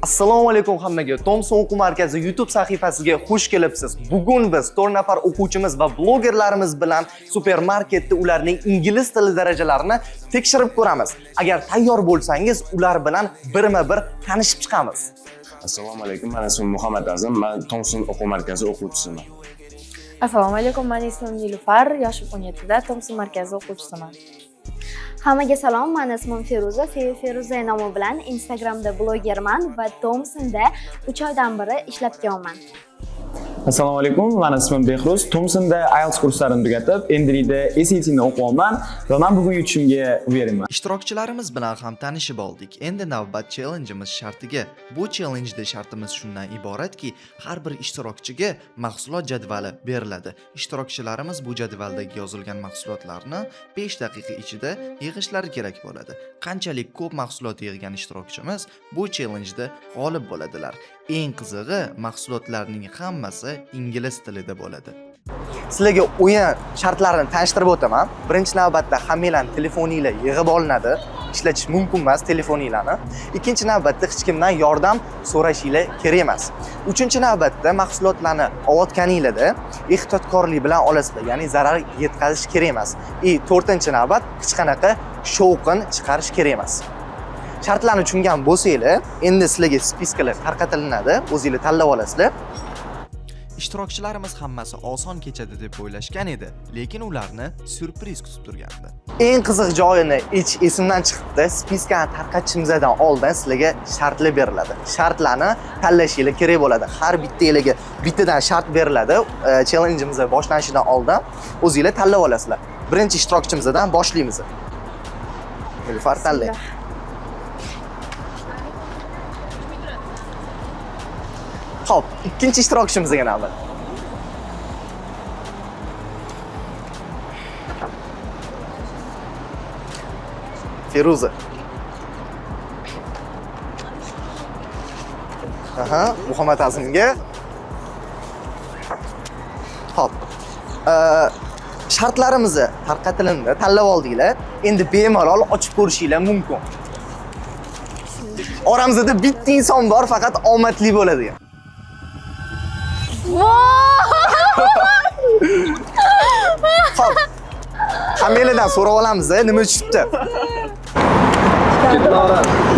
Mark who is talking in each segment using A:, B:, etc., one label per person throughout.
A: Assalomu alaykum hammaga. Thomson o'quv markazi YouTube sahifasiga xush kelibsiz. Bugun biz 4 nafar o'quvchimiz va blogerlarimiz bilan supermarketda ularning ingliz tili darajalarini tekshirib ko'ramiz. Agar tayyor bo'lsangiz, ular bilan birma-bir tanishib chiqamiz.
B: Assalomu alaykum. Men ismim Muhammad Azim. Men Thomson o'quv markazi o'quvchisiman.
C: Assalomu alaykum. Men ismim Nilufar, yoshim 17 da Thomson markazi o'quvchisiman.
D: Hammaga salom, men ismim Feruza, Feruza nomi bilan Instagramda blogerman va Thomsonda 3 oydan beri ishlab kelyapman.
E: Assalomu alaykum, men ismim Behruz. Thomsonda IELTS kurslarini tugatib, endilikda SAT ni o'qiyapman va men bugun yutishimga uyeraman.
F: Ishtirokchilarimiz bilan ham tanishib oldik. Endi navbat challengeimiz shartiga. Bu challengeda shartimiz shundan iboratki, har bir ishtirokchiga mahsulot jadvali beriladi. Ishtirokchilarimiz bu jadvaldagi yozilgan mahsulotlarni 5 daqiqa ichida yig'ishlari kerak bo'ladi. Qanchalik ko'p mahsulot yig'gan ishtirokchimiz bu challengeda g'olib bo'ladilar. Eng qizig'i, mahsulotlarning hammasi ingliz tilida bo'ladi.
A: Sizlarga o'yin shartlarini tanishtirib o'taman. Birinchi navbatda hammanglar telefoninglar yig'ib olinadi. Ishlatish mumkin emas telefoninglarni. Ikkinchi navbatda hech kimdan yordam so'rashinglar kerak emas. Uchinchi navbatda mahsulotlarni olayotganinglarda ehtiyotkorlik bilan olasizlar, ya'ni zarar yetkazish kerak emas. To'rtinchi navbat hech qanaqa shovqin chiqarish kerak emas. Shartlarni tushungan bo'lsanglar, endi sizlarga spiskalar tarqatilinadi, o'zingizlar tanlab olasizlar.
F: Ishtirokchilarimiz hammasi oson kechadi deb o'ylashgan edi, lekin ularni syurpriz kutib turgandi.
A: Eng qiziq joyini esimdan chiqibdi. Spiskani tarqatishimizdan oldin sizlarga shartlar beriladi. Shartlarni tanlashinglar kerak bo'ladi. Har bittangizga bittadan shart beriladi. Challengeimiz boshlanishidan oldin o'zingizlar tanlab olasizlar. Birinchi ishtirokchimizdan boshlaymiz. Nilufar tanlang. Xo'p, ikkinchi ishtirokchimizga navbat. Feruza. Muhammad Azimga. Xo'p. Shartlarimizni tarqatilindi, tanlab oldinglar. Endi bemalol ochib ko'rishinglar mumkin. Oramizda bitta inson bor, faqat omadli bo'ladi. Xo'p. Hammalardan so'rab olamiz, nima tushibdi?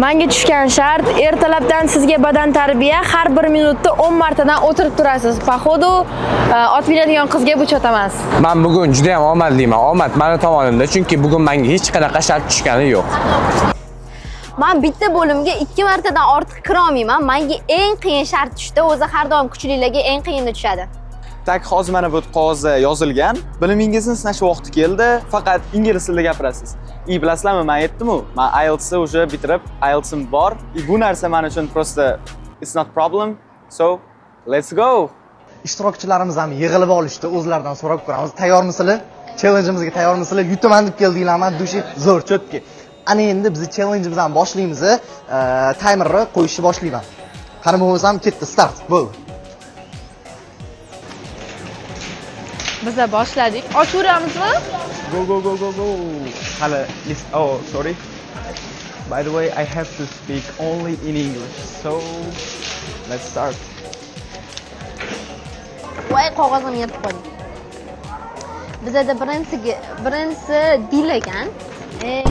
C: Menga tushgan shart ertalabdan sizga badan tarbiya har 1 minutda 10 martadan o'tirib turasiz. Pohodu ot minadigan qizga bu chot emas.
G: Men bugun juda ham omadliman. Omad meni tomonimda, chunki bugun menga hech qanaqa shart tushgani yo'q.
D: Men bitta bo'limga 2 martadan ortiq kira olmayman. Menga eng qiyin shart tushdi. O'zi har doim kuchlilarga eng qiyini tushadi.
E: Tak, hozir mana bu qog'ozda yozilgan. Bilimingizni sinash vaqti keldi. Faqat ingliz tilida gapirasiz. Bilasizlarmi, men aytdim-ku, men IELTS ni уже bitirib, IELTSim bor. Bu narsa men uchun prosta it's not problem. So, let's go.
A: Ishtirokchilarimiz ham yig'ilib olishdi, o'zlaridan so'rab ko'ramiz. Tayyormisizlar? Challengeimizga tayyormisizlar? Yutaman deb keldinglarmi? Dushi zo'r cho'tki. Ana endi biz challengeimizdan boshlaymiz. Timerni qo'yishni boshlayman. Qani bo'lmasam ketdi, start. Bo'ldi.
C: Biz boshladik. Ochaveramizmi?
E: Go. Hali list. Oh, sorry. By the way, I have to speak only in English. So, let's start.
D: Voy, qog'ozimni yirtib qo'ydim. Bizda birinchisi dil ekan. Dil,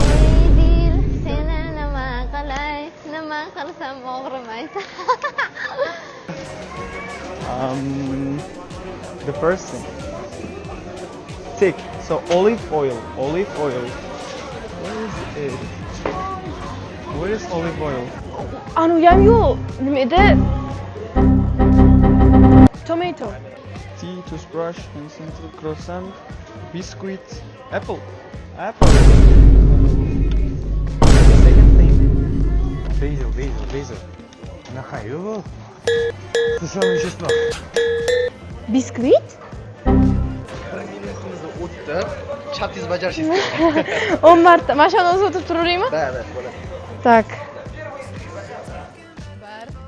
D: seni nima qilay, nima qilsam og'rimaydi.
E: The first thing. Thick. So olive oil. Where is it? Where is olive oil?
C: Anu ham yo'q. Nima edi? Tomato.
E: Tea, toothbrush, concentrate, croissant, biscuit, apple. Second thing. Basil. Нахаю. Слушай, честно.
C: Biskvit?
A: O'tdi. Chattiz bajarishingiz kerak.
C: 10 marta. Mashina o'zib turaveraymi?
A: Da, bo'ladi.
C: Tak.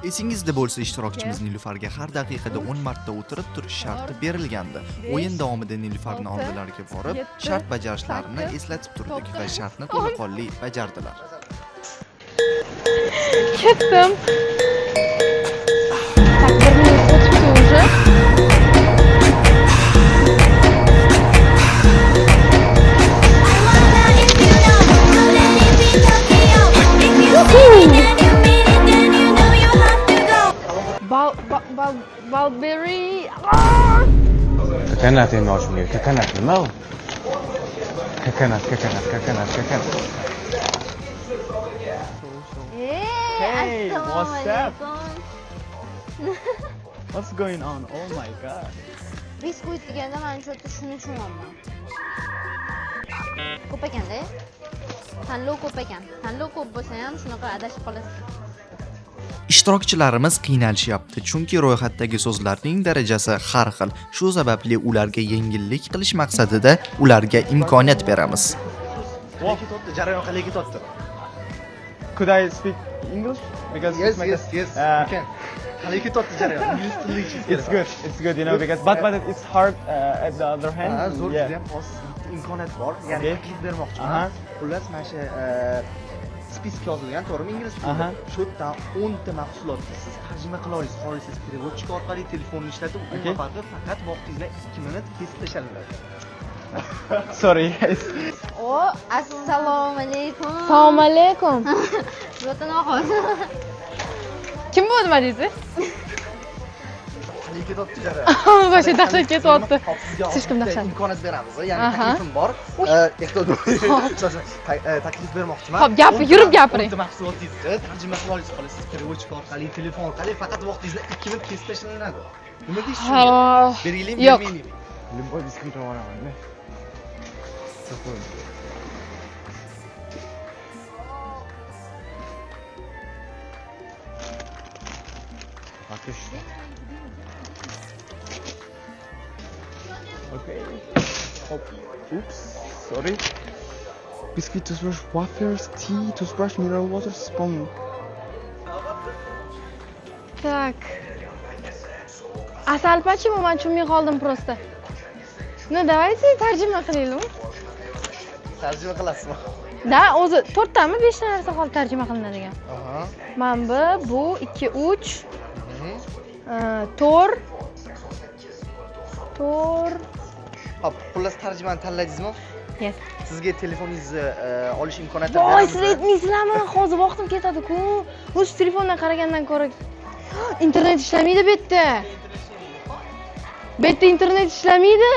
F: Esingizda bo'lsa, ishtirokchimiz Nilufarga har daqiqada 10 marta o'tirib turish sharti berilgandi. O'yin davomida Nilufarning oldilariga borib, shart bajarishlarini eslatib turdik va shartni to'laqonli bajardilar.
C: Ketdim. strawberry.
G: Coconut endi oshimga. Coconut nima u? Coconut.
E: Hey,
D: assalomu
E: what's up?
D: alaykum.
E: What's going on? Oh my god.
D: Biskvit deganda men shu yerda shuni tushunyapman. Ko'p ekanda. Tanlov ko'p ekan. Tanlov ko'p bo'lsa ham shunaqa adashib qolasiz.
F: Ishtirokchilarimiz qiynalishyapti, chunki ro'yxatdagi so'zlarning darajasi har xil. Shu sababli ularga yengillik qilish maqsadida ularga imkoniyat beramiz.
A: Qalay ketdi, jarayon qalay ketdi?
E: Could I speak English? Because it's my
A: Qalay ketdi jarayon? Ingliz tilida ichish
E: it's good, you know, because but it's hard at the other hand.
A: Zo'r
E: Yeah.
A: juda ham oz imkoniyat bor. Ya'ni
E: Okay.
A: taklif bermoqchiman.
E: Aha.
A: Xullas mana shu spisk yozilgan, to'g'rimi ingliz
E: Aha.
A: tilida? Shu yerdan 10 ta mahsulotni siz tarjima qila olasiz. Xohlasangiz переводчик orqali telefonni ishlatib, u
E: Okay.
A: faqat vaqtingizdan 2 minut kesib tashlanadi.
E: Sorry, guys.
D: O, assalomu alaykum.
C: Assalomu alaykum.
D: Vatanoxon.
C: Kim bu nima deysiz?
A: Qalay ketdi jarayon?
C: Boshqa dahshat ketyapti.
A: Sizga
C: Siz kim dahshat?
A: imkoniyat beramiz. Ya'ni
C: Aha.
A: taklifim bor. Ehtiyot taklif bermoqchiman.
C: Hop, yurib gapiring.
A: Mahsulotingizni tarjima qila olasiz. Xohlasangiz переводчик orqali, telefon orqali faqat vaqtingizda 2 minut kesib tashlanadi. Nima deysiz shunga? Beraylikmi,
C: Yo'q.
A: bermaylikmi?
E: Любой бисквит olaman. Okay. Oh, oops. Sorry. Biscuit, toothbrush, wafers, tea, toothbrush, mineral water, spoon.
C: Так. Asal почему men tushunmay qoldim просто. Ну, давайте tarjima qilaylik.
A: Tarjima qilasizmi?
C: Da, o'zi 4 tami 5 ta narsa qoldi tarjima qilinadigan.
A: Aha.
C: Mana bu 2 3 tor
A: Hop, xullas tarjimani tanladingizmi?
C: Yes.
A: Sizga telefoningizni olish imkoniyati
C: Voy,
A: beramiz.
C: siz aytmaysizlarmi? Hozir vaqtim ketadi-ku. O'sha telefondan qaragandan ko'ra internet ishlamaydi bu yerda. Bu yerda internet ishlamaydi.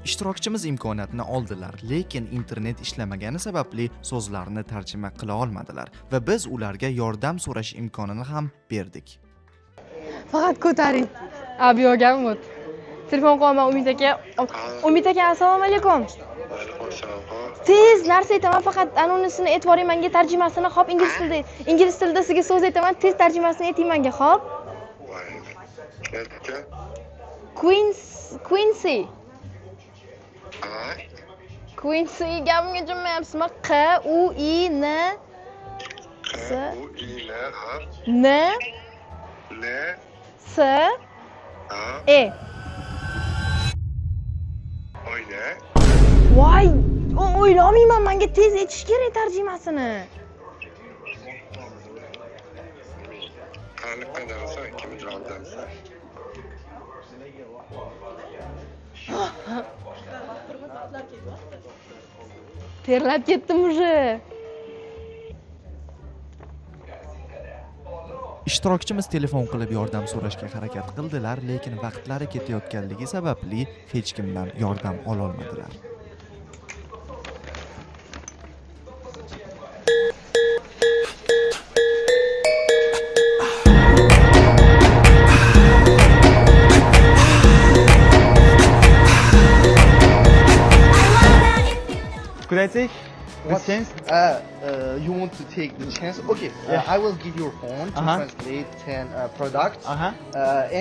F: Ishtirokchimiz imkoniyatni oldilar, lekin internet ishlamagani sababli so'zlarni tarjima qila olmadilar va biz ularga yordam so'rash imkonini ham berdik.
C: Faqat ko'taring. Abi yo'gami? Telefon qilaman Umid aka. Umid aka, assalomu alaykum. Tez narsa aytaman, faqat anonisini e'tiboring menga tarjimasini, hop ingliz tilida sizga so'z aytaman, tez tarjimasini ayting menga, hop. Quincy. Quincy gapimga tushunmayapsizmi? Q U I N S N S E. Voy, o'ylamayman, menga tez aytish kerak tarjimasini. Terlab ketdim уже.
F: Ishtirokchimiz telefon qilib yordam so'rashga harakat qildilar, lekin vaqtlari ketayotganligi sababli hech kimdan yordam ola olmadilar.
E: Could I take this chance?
A: You want to take the chance? Okay,
E: Yeah.
A: I will give your phone to
E: Uh-huh.
A: translate 10 products,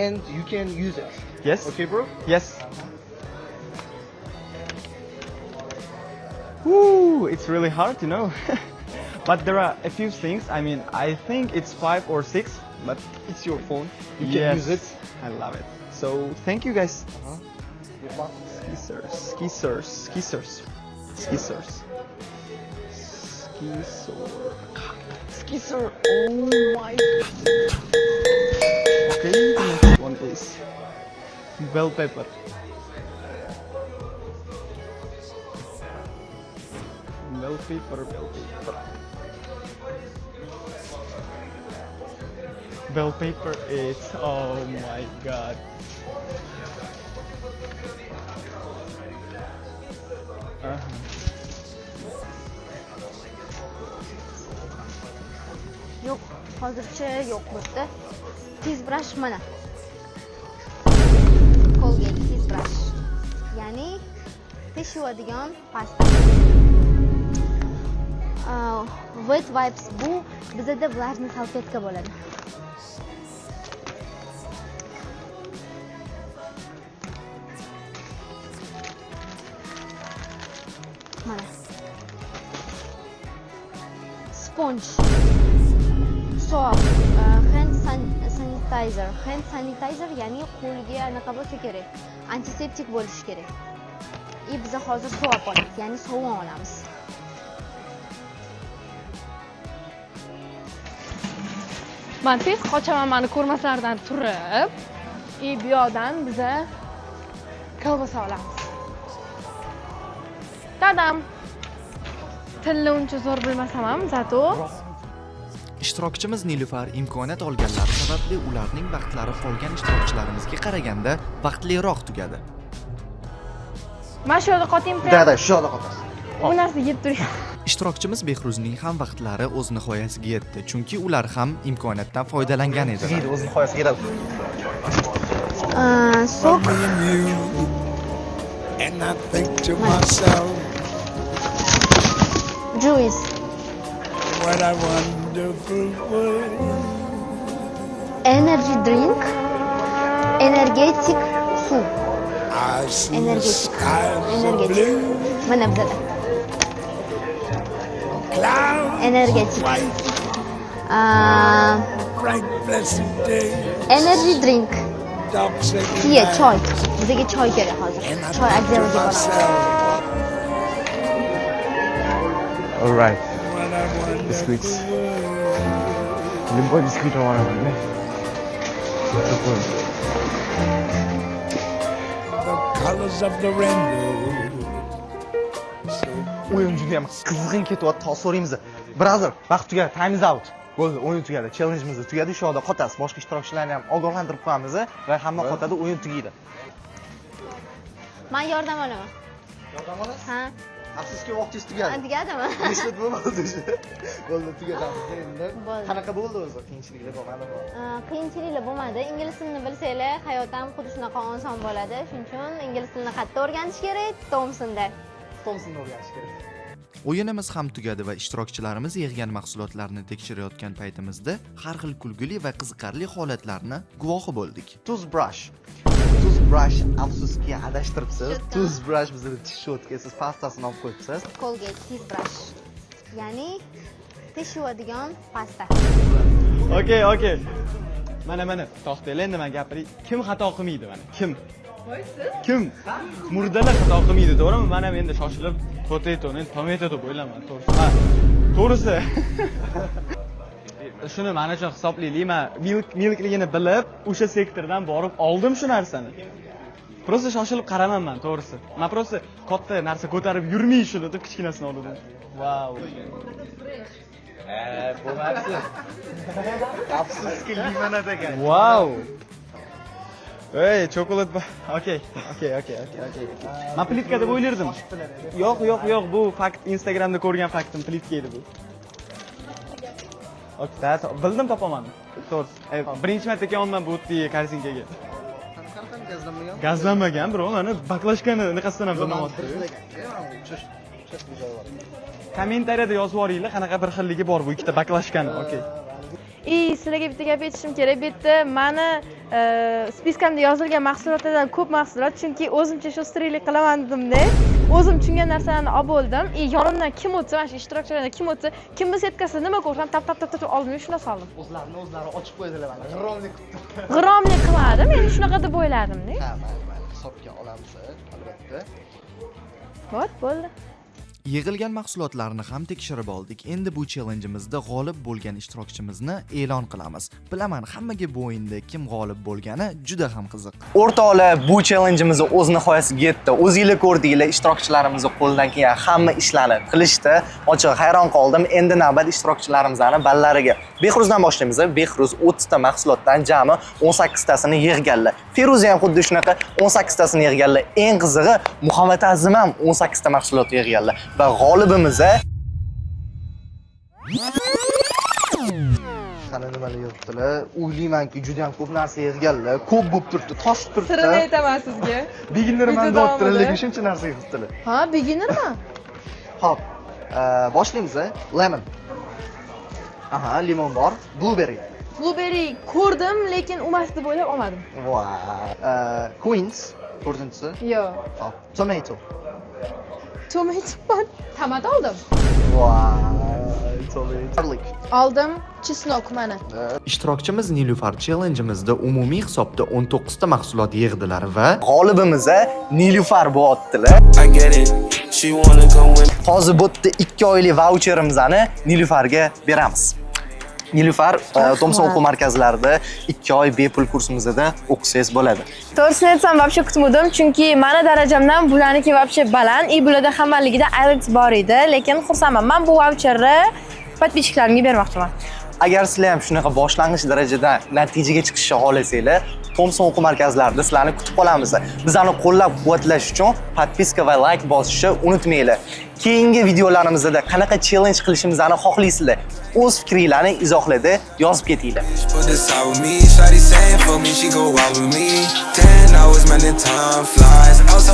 A: and you can use it.
E: Yes.
A: Okay, bro?
E: Yes. Woo, it's really hard, you know. But there are a few things. I mean, I think it's 5 or 6, but
A: It's your phone. You can
E: yes,
A: use it.
E: I love it. So thank you guys.
A: Good luck.
E: Skissers. Skisser. Oh my. Okay, the next one is bell pepper. Bell pepper. wallpaper is, oh my god.
D: Yo'q, hozircha yo'q bu yerda. Tizbrash mana. Colgate tizbrash. Ya'ni tish yuvadigan pasta. Wet wipes bu bizda влажный salfetka bo'ladi. Mana. Sponge. Soap, hand sanitizer. Hand sanitizer ya'ni qo'lga anaqa bo'lsa kerak. Antiseptik bo'lishi kerak. Biz hozir soap olamiz, ya'ni sovun olamiz.
C: Men tez qochaman meni ko'rmaslardan turib, bu yoqdan biza kolbasa olamiz. Dadam. Tilni uncha zo'r bilmasam ham, zato
F: ishtirokchimiz Nilufar imkoniyat olganlari sababli ularning vaqtlari qolgan ishtirokchilarimizga qaraganda vaqtliroq tugadi.
C: mana shu yoqda qotaymi?
A: Da, shu yoqda qotasiz.
C: Bu narsa yeb turing.
F: Ishtirokchimiz Behruzning ham vaqtlari o'z nihoyasiga yetdi, chunki ular ham imkoniyatdan foydalangan edi.
A: O'z nihoyasiga yetadi.
D: Sok.
H: And I think to myself,
D: Juice.
H: what a wonderful world.
D: Energy drink. Energetic suv.
H: I see the
D: Energetic.
H: skies of
D: Energetic.
H: blue,
D: Mana bizada.
H: clouds
D: Energetic.
H: white, bright blessed day,
D: Energy drink.
H: dark sacred
D: Tea,
H: night.
D: choy. Bizga choy kerak hozir.
H: And I
D: Choy
H: think to
D: ajralib boramiz.
H: myself,
G: All right.
H: what a wonderful
G: Biscuits.
H: world.
G: Limbo bisküvit olaman.
H: The colors of the rainbow. So
A: O'yin juda ham qizg'in ketyapti. Hozir so'raymiz. Brother, vaqt tugadi. Time is out. Bo'ldi, o'yin tugadi. Challenge'imiz tugadi. Shu yoqda qotasiz. Boshqa ishtirokchilarni ham ogohlantirib qo'yamiz va hamma qotadi, o'yin tugaydi.
D: Men yordam olaman.
A: Yordam olasiz?
D: Ha?
A: Afsuski vaqtingiz tugadi.
D: Tugadimi?
A: Nechta bo'ldi o'zi? Bo'ldi, tugatamiz endi.
D: Bo'ldi.
A: Qanaqa bo'ldi o'zi? Qiyinchiliklar bo'lmadimi?
D: Qiyinchiliklar bo'lmadi. Ingliz tilini bilsanglar, hayot ham xuddi shunaqa oson bo'ladi. Shuning uchun ingliz tilini qattiq o'rganish kerak Thompsonda.
A: Thompsonni o'rganish kerak.
F: O'yinimiz ham tugadi va ishtirokchilarimiz yig'gan mahsulotlarni tekshirayotgan paytimizda har xil kulgili va qiziqarli holatlarni guvohi bo'ldik.
A: Toothbrush. Toothbrush afsuski adashtiribsiz. Toothbrush bizning tish shotka, siz pastasini olib qo'yibsiz.
D: Colgate toothbrush. Ya'ni tish yuvadigan pasta.
E: Okay. Mana, to'xtanglar, endi men gapiray. Kim xato qilmaydi mana? Kim? Murdalar xato qilmaydi, to'g'rimi? Men ham endi shoshilib potatoni, tomato deb o'ylaman, to'g'risi. Ha, to'g'risi. Shuni mana uchun hisoblaylik. Men milkligini bilib, o'sha sektordan borib oldim shu narsani. Prosta shoshilib qaramayman, to'g'risi. Men prosta katta narsa ko'tarib yurmay shuni deb kichkinasini oldim. Wow. Bo'lmabdi.
A: Afsuski limonad ekan.
E: Wow. Ey, chokolad. Okay. Men plitka deb o'ylardim. Yo'q, bu fakt Instagramda ko'rgan faktim, plitka edi bu. Okay, bildim topaman. To'g'ri. Birinchi marta kelganman bu yerga karsinkaga. Gazlanmagan, bro, mana baklashkani niqasidan ham bilmayapti. Kommentariyada yozib yuboringlar, qanaqa bir xilligi bor bu ikkita baklashkani. Okay.
C: Sizlarga bitta gap aytishim kerak. Bu yerda meni spiskamda yozilgan mahsulotlardan ko'p mahsulot, chunki o'zimcha shu sirlik qilaman dedimda, o'zim tushungan narsalarni olib bo'ldim. Yonimdan kim o'tsa, mana shu ishtirokchilardan kim o'tsa, kimni setkasida nima ko'rsam, tap oldim, shuna soldim.
A: O'zlari ochib qo'ydilar mana. G'irromlik qildi.
C: G'irromlik qilmadim, men shunaqa deb o'yladim-da.
A: Ha, mayli, hisobga olamiz, albatta.
C: Bo'ldi.
F: Yig'ilgan mahsulotlarni ham tekshirib oldik. Endi bu challengeimizda g'olib bo'lgan ishtirokchimizni e'lon qilamiz. Bilaman, hammaga bu o'yinda kim g'olib bo'lgani juda ham qiziq.
A: O'rtoqlar, bu challengeimiz o'z nihoyasiga yetdi. O'zingizlar ko'rdinglar, ishtirokchilarimiz qo'ldan kelgan hamma ishlarni qilishdi. Ochig'i hayron qoldim. Endi navbat ishtirokchilarimizning ballariga. Behruzdan boshlaymiz. Behruz 30 ta mahsulotdan jami 18 tasini yig'ganlar. Feruza ham xuddi shunaqa 18 tasini yig'ganlar. Eng qizig'i Muhammad Azim ham 18 ta mahsulot yig'ganlar va g'olibimiz qani nimalar yig'ibdilar? O'ylaymanki, juda ham ko'p narsa yig'ganlar. Ko'p bo'lib turibdi, toshib turibdi.
C: Sirini aytaman sizga.
A: Beginnerman deyaptilar, lekin shuncha narsa yig'ibdilar.
C: Ha, beginnerman.
A: Xo'p, boshlaymiz. Lemon. Aha, limon bor. Blueberry.
C: Blueberry ko'rdim, lekin emas deb o'ylab olmadim.
A: Wow. Queens. To'rtinchisi.
C: Yo'q.
A: Hop, tomato.
C: Tomato oldim.
A: Wow. Tomato.
C: Oldim chesnok mana.
F: Ishtirokchimiz Nilufar challengeimizda umumiy hisobda 19 ta mahsulot yig'dilar va
A: G'olibimiz Nilufar bo'lyaptilar. Hozir bu yerda 2 oylik voucherimizni Nilufarga beramiz. Nilufar Thomson o'quv markazlarida 2 oy bepul kursimizda o'qisangiz bo'ladi.
C: To'g'risini aytsam, вообще kutmadim, chunki meni darajamdan bularniki вообще baland. Bularda hammaligida IELTS bor edi, lekin xursandman. Men bu voucherni podpischiklarimga bermoqchiman.
A: Agar sizlar ham shunaqa boshlang'ich darajada natijaga chiqishni xohlasanglar, Thomson o'quv markazlarida sizlarni kutib qolamiz. Bizlarni qo'llab-quvvatlash uchun podpiska va like bosishni unutmanglar. Keyingi videolarimizda qanaqa challenge qilishimizni xohlaysizlar? O'z fikringizni izohlarda yozib ketinglar.
I: Put this out with me, shawty saying for me, she go out with me. 10 hours, man, the time flies.